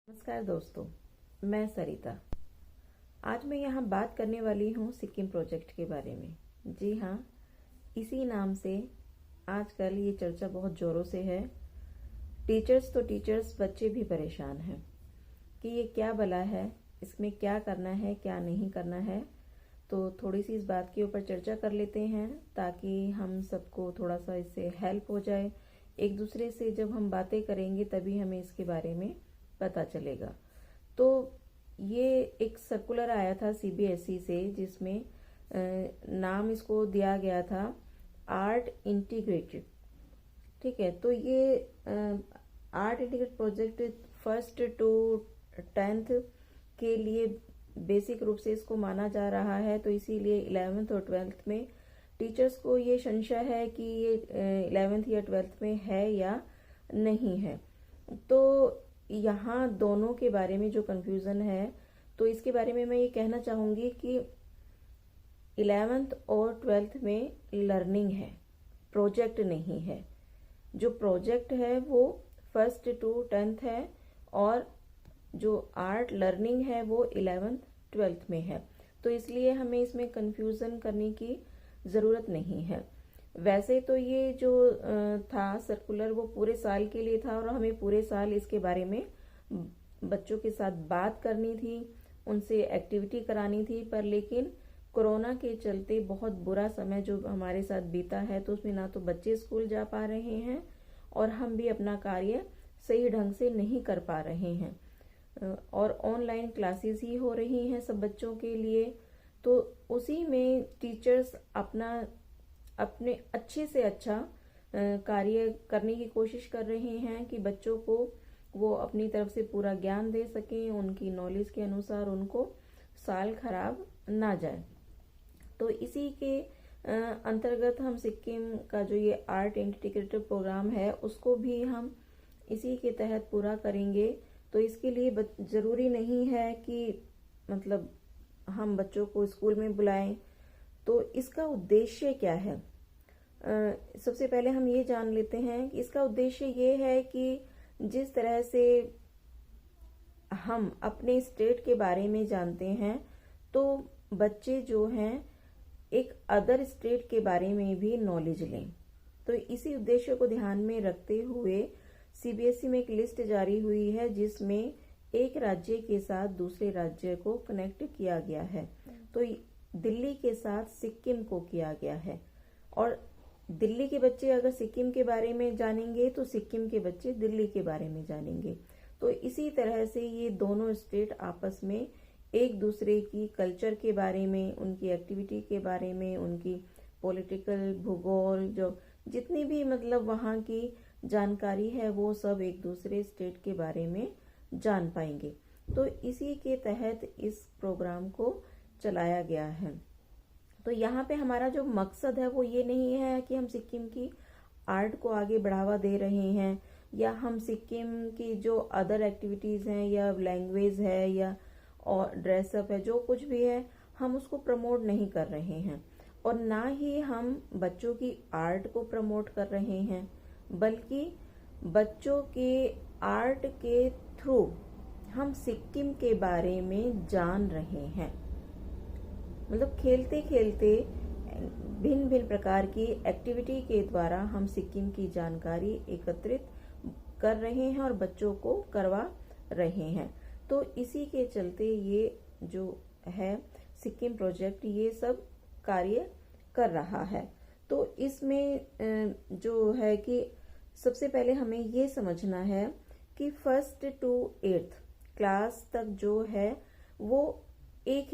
नमस्कार दोस्तों, मैं सरिता। आज मैं यहाँ बात करने वाली हूँ सिक्किम प्रोजेक्ट के बारे में। जी हाँ, इसी नाम से आजकल ये चर्चा बहुत ज़ोरों से है। टीचर्स तो टीचर्स, बच्चे भी परेशान हैं कि ये क्या भला है, इसमें क्या करना है, क्या नहीं करना है। तो थोड़ी सी इस बात के ऊपर चर्चा कर लेते हैं ताकि हम सबको थोड़ा सा इससे हेल्प हो जाए। एक दूसरे से जब हम बातें करेंगे तभी हमें इसके बारे में पता चलेगा। तो ये एक सर्कुलर आया था सीबीएसई से, जिसमें नाम इसको दिया गया था आर्ट इंटीग्रेटेड। ठीक है, तो ये art integrated project 1st to 10th के लिए बेसिक रूप से इसको माना जा रहा है। तो इसीलिए 11th और 12th में टीचर्स को ये संशय है कि ये 11th या 12th में है या नहीं है। तो यहाँ दोनों के बारे में जो कंफ्यूजन है, तो इसके बारे में मैं ये कहना चाहूँगी कि 11th और 12th में लर्निंग है, प्रोजेक्ट नहीं है। जो प्रोजेक्ट है वो 1st to 10th है और जो आर्ट लर्निंग है वो 11th 12th में है। तो इसलिए हमें इसमें कंफ्यूजन करने की ज़रूरत नहीं है। वैसे तो ये जो था सर्कुलर वो पूरे साल के लिए था और हमें पूरे साल इसके बारे में बच्चों के साथ बात करनी थी, उनसे एक्टिविटी करानी थी। पर लेकिन कोरोना के चलते बहुत बुरा समय जो हमारे साथ बीता है, तो उसमें ना तो बच्चे स्कूल जा पा रहे हैं और हम भी अपना कार्य सही ढंग से नहीं कर पा रहे हैं और ऑनलाइन क्लासेस ही हो रही हैं सब बच्चों के लिए। तो उसी में टीचर्स अपने अच्छे से अच्छा कार्य करने की कोशिश कर रहे हैं कि बच्चों को वो अपनी तरफ से पूरा ज्ञान दे सकें, उनकी नॉलेज के अनुसार उनको साल खराब ना जाए। तो इसी के अंतर्गत हम सिक्किम का जो ये आर्ट इंटीग्रेटेड प्रोग्राम है उसको भी हम इसी के तहत पूरा करेंगे। तो इसके लिए ज़रूरी नहीं है कि मतलब हम बच्चों को स्कूल में बुलाएं। तो इसका उद्देश्य क्या है? सबसे पहले हम ये जान लेते हैं कि इसका उद्देश्य ये है कि जिस तरह से हम अपने स्टेट के बारे में जानते हैं, तो बच्चे जो हैं एक अदर स्टेट के बारे में भी नॉलेज लें। तो इसी उद्देश्य को ध्यान में रखते हुए सीबीएसई में एक लिस्ट जारी हुई है जिसमें एक राज्य के साथ दूसरे राज्य को कनेक्ट किया गया है। तो दिल्ली के साथ सिक्किम को किया गया है और दिल्ली के बच्चे अगर सिक्किम के बारे में जानेंगे तो सिक्किम के बच्चे दिल्ली के बारे में जानेंगे। तो इसी तरह से ये दोनों स्टेट आपस में एक दूसरे की कल्चर के बारे में, उनकी एक्टिविटी के बारे में, उनकी पॉलिटिकल भूगोल जो जितनी भी मतलब वहाँ की जानकारी है वो सब एक दूसरे स्टेट के बारे में जान पाएंगे। तो इसी के तहत इस प्रोग्राम को चलाया गया है। तो यहाँ पे हमारा जो मकसद है वो ये नहीं है कि हम सिक्किम की आर्ट को आगे बढ़ावा दे रहे हैं या हम सिक्किम की जो अदर एक्टिविटीज़ हैं या लैंग्वेज है या और ड्रेसअप है, जो कुछ भी है हम उसको प्रमोट नहीं कर रहे हैं और ना ही हम बच्चों की आर्ट को प्रमोट कर रहे हैं, बल्कि बच्चों के आर्ट के थ्रू हम सिक्किम के बारे में जान रहे हैं। मतलब खेलते खेलते भिन्न भिन्न प्रकार की एक्टिविटी के द्वारा हम सिक्किम की जानकारी एकत्रित कर रहे हैं और बच्चों को करवा रहे हैं। तो इसी के चलते ये जो है सिक्किम प्रोजेक्ट ये सब कार्य कर रहा है। तो इसमें जो है कि सबसे पहले हमें ये समझना है कि 1st to 8th क्लास तक जो है वो एक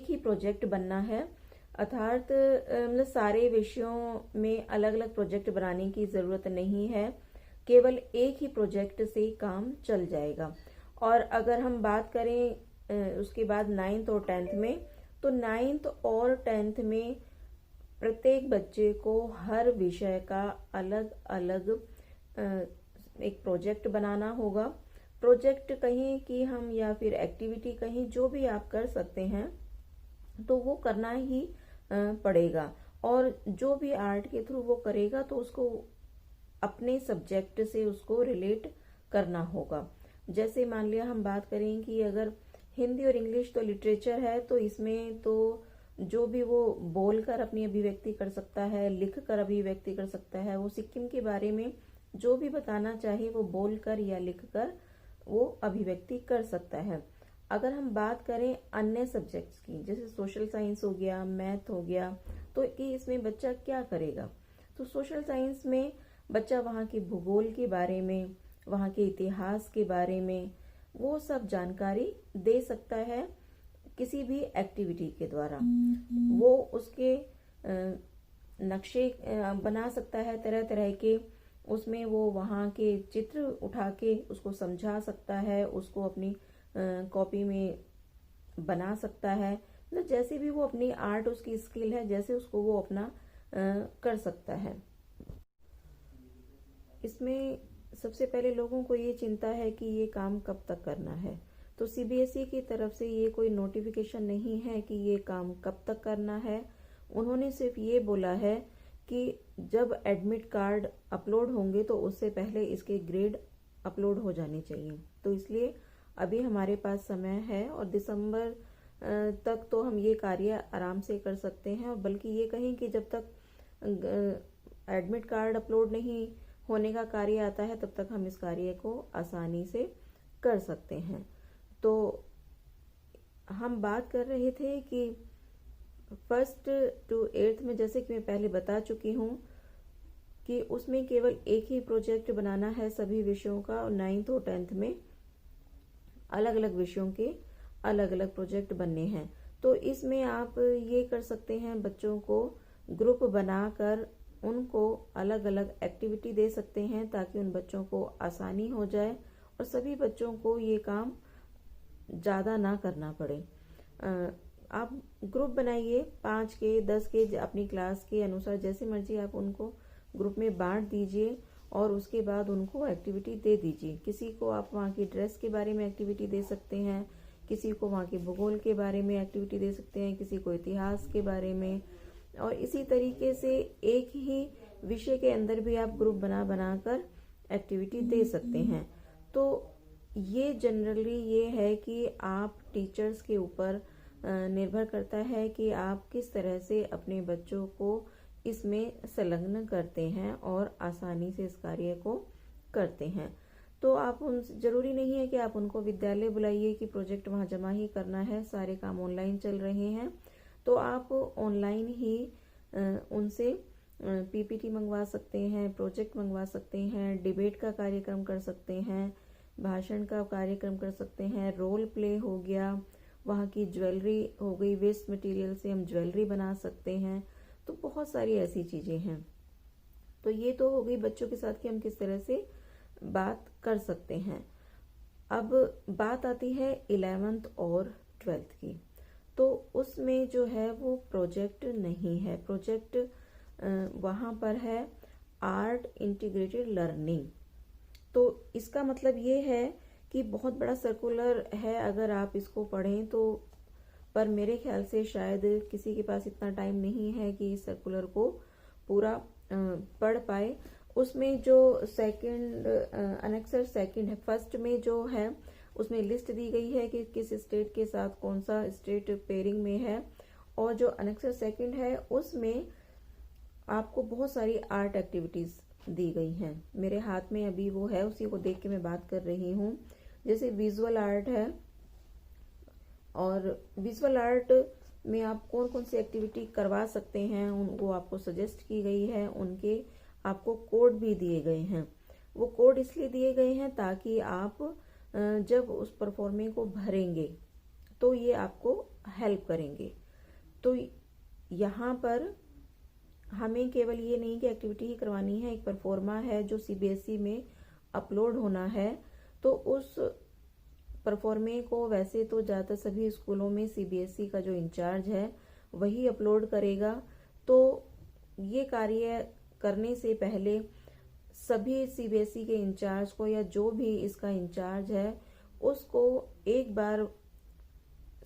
ही प्रोजेक्ट बनना है। अर्थात मतलब सारे विषयों में अलग अलग प्रोजेक्ट बनाने की ज़रूरत नहीं है, केवल एक ही प्रोजेक्ट से काम चल जाएगा। और अगर हम बात करें उसके बाद 9th और 10th में, तो 9th और 10th में प्रत्येक बच्चे को हर विषय का अलग अलग एक प्रोजेक्ट बनाना होगा। प्रोजेक्ट कहीं कि हम या फिर एक्टिविटी कहीं जो भी आप कर सकते हैं तो वो करना ही पड़ेगा। और जो भी आर्ट के थ्रू वो करेगा तो उसको अपने सब्जेक्ट से उसको रिलेट करना होगा। जैसे मान लिया हम बात करें कि अगर हिंदी और इंग्लिश तो लिटरेचर है, तो इसमें तो जो भी वो बोल कर अपनी अभिव्यक्ति कर सकता है, लिख कर अभिव्यक्ति कर सकता है, वो सिक्किम के बारे में जो भी बताना चाहे वो बोल कर या लिख कर वो अभिव्यक्ति कर सकता है। अगर हम बात करें अन्य सब्जेक्ट्स की, जैसे सोशल साइंस हो गया, मैथ हो गया, तो कि इसमें बच्चा क्या करेगा, तो सोशल साइंस में बच्चा वहाँ के भूगोल के बारे में, वहाँ के इतिहास के बारे में वो सब जानकारी दे सकता है किसी भी एक्टिविटी के द्वारा। वो उसके नक्शे बना सकता है तरह तरह के, उसमें वो वहाँ के चित्र उठा के उसको समझा सकता है, उसको अपनी कॉपी में बना सकता है। मतलब जैसे भी वो अपनी आर्ट, उसकी स्किल है, जैसे उसको वो अपना कर सकता है। इसमें सबसे पहले लोगों को ये चिंता है कि ये काम कब तक करना है, तो सीबीएसई की तरफ से ये कोई नोटिफिकेशन नहीं है कि ये काम कब तक करना है। उन्होंने सिर्फ ये बोला है कि जब एडमिट कार्ड अपलोड होंगे तो उससे पहले इसके ग्रेड अपलोड हो जाने चाहिए। तो इसलिए अभी हमारे पास समय है और दिसंबर तक तो हम ये कार्य आराम से कर सकते हैं, और बल्कि ये कहें कि जब तक एडमिट कार्ड अपलोड नहीं होने का कार्य आता है तब तक हम इस कार्य को आसानी से कर सकते हैं। तो हम बात कर रहे थे कि 1st to 8th में, जैसे कि मैं पहले बता चुकी हूँ कि उसमें केवल एक ही प्रोजेक्ट बनाना है सभी विषयों का, और 9th और 10th में अलग अलग विषयों के अलग अलग प्रोजेक्ट बनने हैं। तो इसमें आप ये कर सकते हैं, बच्चों को ग्रुप बनाकर उनको अलग अलग एक्टिविटी दे सकते हैं ताकि उन बच्चों को आसानी हो जाए और सभी बच्चों को ये काम ज़्यादा ना करना पड़े। आप ग्रुप बनाइए, 5 के 10 के, अपनी क्लास के अनुसार जैसे मर्जी आप उनको ग्रुप में बांट दीजिए और उसके बाद उनको एक्टिविटी दे दीजिए। किसी को आप वहाँ की ड्रेस के बारे में एक्टिविटी दे सकते हैं, किसी को वहाँ के भूगोल के बारे में एक्टिविटी दे सकते हैं, किसी को इतिहास के बारे में, और इसी तरीके से एक ही विषय के अंदर भी आप ग्रुप बना कर एक्टिविटी दे सकते हैं। तो ये जनरली ये है कि आप टीचर्स के ऊपर निर्भर करता है कि आप किस तरह से अपने बच्चों को इसमें संलग्न करते हैं और आसानी से इस कार्य को करते हैं। तो आप उन, जरूरी नहीं है कि आप उनको विद्यालय बुलाइए कि प्रोजेक्ट वहाँ जमा ही करना है, सारे काम ऑनलाइन चल रहे हैं। तो आप ऑनलाइन ही उनसे पीपीटी मंगवा सकते हैं, प्रोजेक्ट मंगवा सकते हैं, डिबेट का कार्यक्रम कर सकते हैं, भाषण का कार्यक्रम कर सकते हैं, रोल प्ले हो गया, वहाँ की ज्वेलरी हो गई, वेस्ट मटेरियल से हम ज्वेलरी बना सकते हैं। तो बहुत सारी ऐसी चीज़ें हैं। तो ये तो हो गई बच्चों के साथ कि हम किस तरह से बात कर सकते हैं। अब बात आती है 11th और 12th की। तो उसमें जो है वो प्रोजेक्ट नहीं है, प्रोजेक्ट वहाँ पर है आर्ट इंटीग्रेटेड लर्निंग। तो इसका मतलब ये है कि बहुत बड़ा सर्कुलर है, अगर आप इसको पढ़ें तो, पर मेरे ख्याल से शायद किसी के पास इतना टाइम नहीं है कि इस सर्कुलर को पूरा पढ़ पाए। उसमें जो सेकंड अनेक्सर सेकंड है, फर्स्ट में जो है उसमें लिस्ट दी गई है कि किस स्टेट के साथ कौन सा स्टेट पेयरिंग में है, और जो अनेक्सर सेकंड है उसमें आपको बहुत सारी आर्ट एक्टिविटीज दी गई हैं। मेरे हाथ में अभी वो है, उसी को देख के मैं बात कर रही हूँ। जैसे विजुअल आर्ट है, और विजुअल आर्ट में आप कौन कौन सी एक्टिविटी करवा सकते हैं उनको आपको सजेस्ट की गई है, उनके आपको कोड भी दिए गए हैं। वो कोड इसलिए दिए गए हैं ताकि आप जब उस परफॉर्मेंस को भरेंगे तो ये आपको हेल्प करेंगे। तो यहाँ पर हमें केवल ये नहीं कि एक्टिविटी ही करवानी है, एक परफॉर्मा है जो सीबीएसई में अपलोड होना है। तो उस परफॉर्मे को वैसे तो ज़्यादातर सभी स्कूलों में सीबीएसई का जो इंचार्ज है वही अपलोड करेगा। तो ये कार्य करने से पहले सभी सीबीएसई के इंचार्ज को, या जो भी इसका इंचार्ज है, उसको एक बार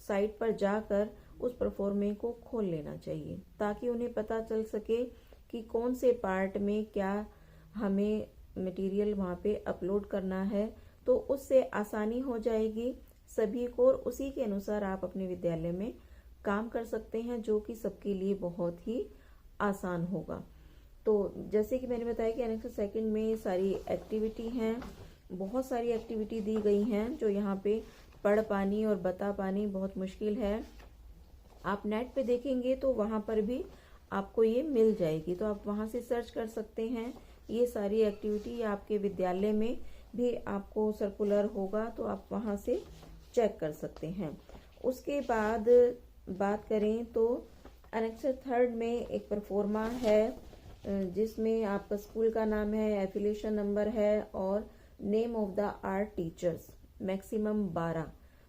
साइट पर जाकर उस परफॉर्मे को खोल लेना चाहिए ताकि उन्हें पता चल सके कि कौन से पार्ट में क्या हमें मटेरियल वहाँ पे अपलोड करना है, तो उससे आसानी हो जाएगी सभी को, और उसी के अनुसार आप अपने विद्यालय में काम कर सकते हैं, जो कि सबके लिए बहुत ही आसान होगा। तो जैसे कि मैंने बताया कि एनेक्स सेकंड में सारी एक्टिविटी हैं, बहुत सारी एक्टिविटी दी गई हैं जो यहाँ पे पढ़ पानी और बता पानी बहुत मुश्किल है। आप नेट पे देखेंगे तो वहाँ पर भी आपको ये मिल जाएगी, तो आप वहाँ से सर्च कर सकते हैं। ये सारी एक्टिविटी आपके विद्यालय में भी आपको सर्कुलर होगा, तो आप वहाँ से चेक कर सकते हैं। उसके बाद बात करें तो एनेक्स थर्ड में एक परफॉर्मा है, जिसमें आपका स्कूल का नाम है, एफिलिएशन नंबर है और name of the art teachers, maximum 12,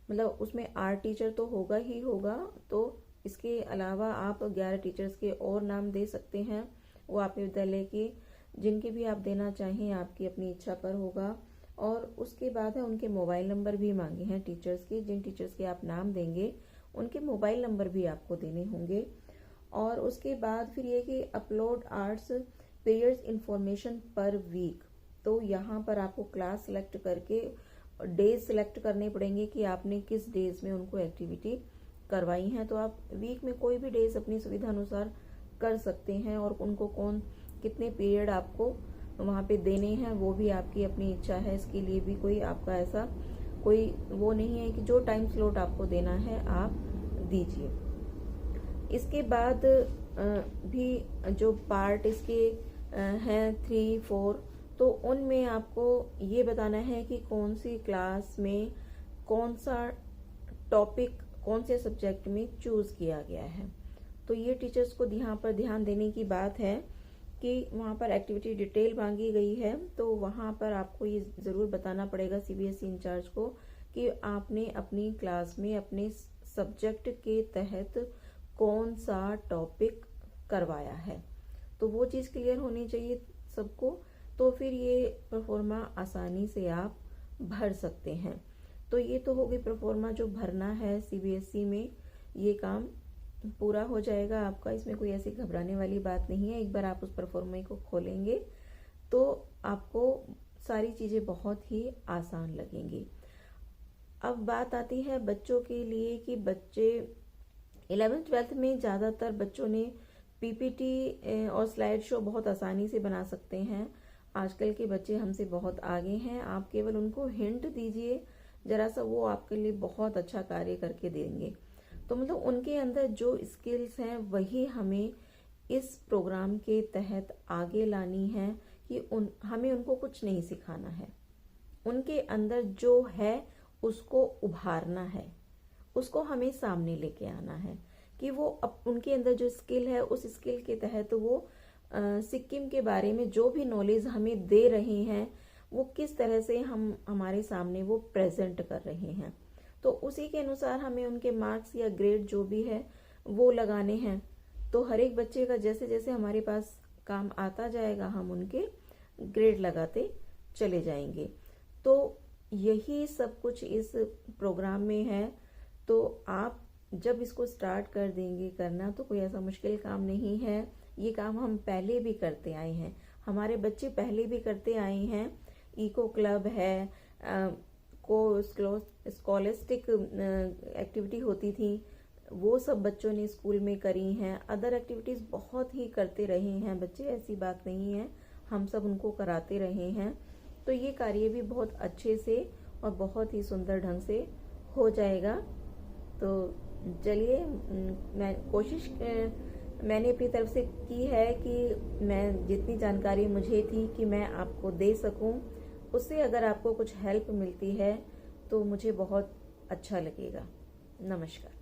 मतलब उसमें आर्ट टीचर तो होगा ही होगा। तो इसके अलावा आप 11 टीचर्स के और नाम दे सकते हैं, वो आपके विद्यालय के जिनके भी आप देना चाहें, आपकी अपनी इच्छा पर होगा। और उसके बाद है उनके मोबाइल नंबर भी मांगे हैं टीचर्स के, जिन टीचर्स के आप नाम देंगे उनके मोबाइल नंबर भी आपको देने होंगे। और उसके बाद फिर ये कि अपलोड आर्ट्स पीरियड्स इंफॉर्मेशन पर वीक, तो यहाँ पर आपको क्लास सेलेक्ट करके डेज सेलेक्ट करने पड़ेंगे कि आपने किस डेज में उनको एक्टिविटी करवाई हैं। तो आप वीक में कोई भी डेज अपनी सुविधा अनुसार कर सकते हैं, और उनको कितने पीरियड आपको वहाँ पे देने हैं वो भी आपकी अपनी इच्छा है। इसके लिए भी कोई आपका ऐसा कोई वो नहीं है कि जो टाइम स्लॉट आपको देना है आप दीजिए। इसके बाद भी जो पार्ट इसके हैं 3, 4, तो उनमें आपको ये बताना है कि कौन सी क्लास में कौन सा टॉपिक कौन से सब्जेक्ट में चूज किया गया है। तो ये टीचर्स को यहाँ पर ध्यान देने की बात है कि वहाँ पर एक्टिविटी डिटेल मांगी गई है, तो वहाँ पर आपको ये ज़रूर बताना पड़ेगा सीबीएसई इंचार्ज को कि आपने अपनी क्लास में अपने सब्जेक्ट के तहत कौन सा टॉपिक करवाया है। तो वो चीज़ क्लियर होनी चाहिए सबको, तो फिर ये प्रोफोर्मा आसानी से आप भर सकते हैं। तो ये तो हो गई प्रोफोर्मा जो भरना है सीबीएसई में, ये काम पूरा हो जाएगा आपका। इसमें कोई ऐसी घबराने वाली बात नहीं है। एक बार आप उस प्रोफोर्मा को खोलेंगे तो आपको सारी चीज़ें बहुत ही आसान लगेंगी। अब बात आती है बच्चों के लिए कि बच्चे 11th 12th में ज़्यादातर बच्चों ने पीपीटी और स्लाइड शो बहुत आसानी से बना सकते हैं। आजकल के बच्चे हमसे बहुत आगे हैं, आप केवल उनको हिंट दीजिए जरा सा, वो आपके लिए बहुत अच्छा कार्य करके देंगे। तो मतलब उनके अंदर जो स्किल्स हैं वही हमें इस प्रोग्राम के तहत आगे लानी है कि हमें उनको कुछ नहीं सिखाना है, उनके अंदर जो है उसको उभारना है, उसको हमें सामने लेके आना है कि वो उनके अंदर जो स्किल है उस स्किल के तहत वो सिक्किम के बारे में जो भी नॉलेज हमें दे रहे हैं वो किस तरह से हमारे सामने वो प्रेजेंट कर रहे हैं। तो उसी के अनुसार हमें उनके मार्क्स या ग्रेड जो भी है वो लगाने हैं। तो हर एक बच्चे का जैसे जैसे हमारे पास काम आता जाएगा हम उनके ग्रेड लगाते चले जाएंगे। तो यही सब कुछ इस प्रोग्राम में है। तो आप जब इसको स्टार्ट कर देंगे करना तो कोई ऐसा मुश्किल काम नहीं है। ये काम हम पहले भी करते आए हैं, हमारे बच्चे पहले भी करते आए हैं। इको क्लब है, को स्कॉलिस्टिक एक्टिविटी होती थी, वो सब बच्चों ने स्कूल में करी हैं। अदर एक्टिविटीज़ बहुत ही करते रहे हैं बच्चे, ऐसी बात नहीं है, हम सब उनको कराते रहे हैं। तो ये कार्य भी बहुत अच्छे से और बहुत ही सुंदर ढंग से हो जाएगा। तो चलिए, मैं कोशिश मैंने अपनी तरफ से की है कि मैं जितनी जानकारी मुझे थी कि मैं आपको दे सकूं, उससे अगर आपको कुछ हेल्प मिलती है तो मुझे बहुत अच्छा लगेगा। नमस्कार।